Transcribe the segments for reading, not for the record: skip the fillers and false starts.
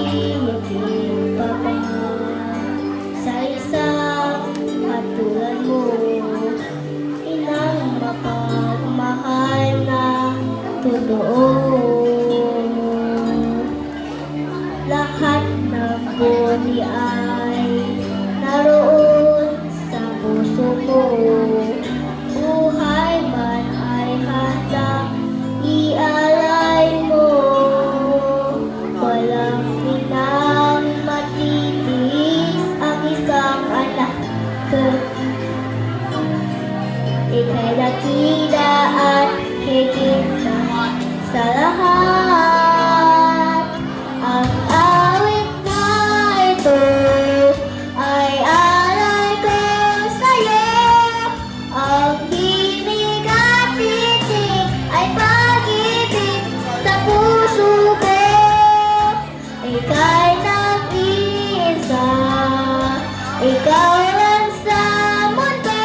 maging papa sa isang katulad mo, inang mapagmahal na totoo. Lahat ng buti ay naroon sa puso ko. Buhay man ay handang ialay mo. Walang pinang matitiis ang isang anak. Ika'y dakila at higit sa lahat. Ang awit na ito ay alay ko sa'yo. Ang himig at titig ay pag-ibig sa puso ko. Ika'y nag-iisa, ikaw lang sa mundo.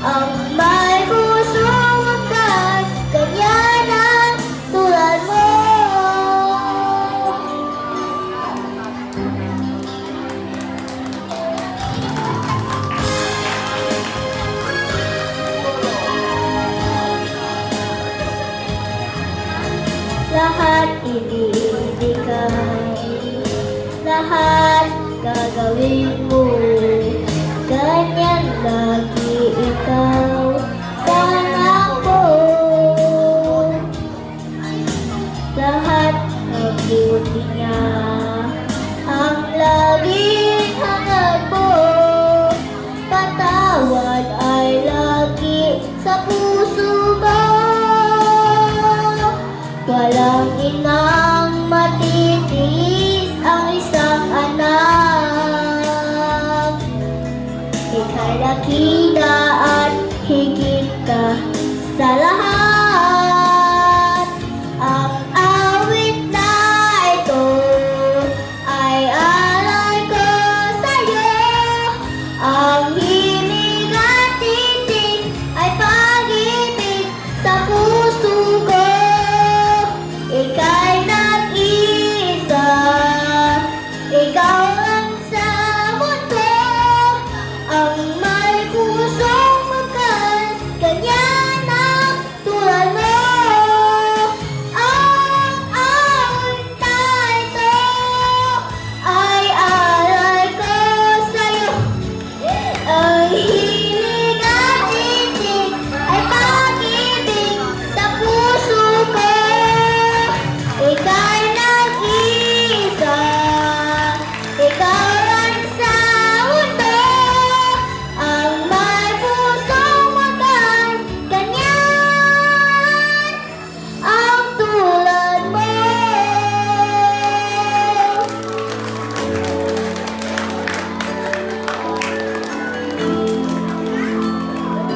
Ang may pusong wagas, ganyan ang tulad mo. Lahat ibibigay, lahat gagawin mo, ganyan lang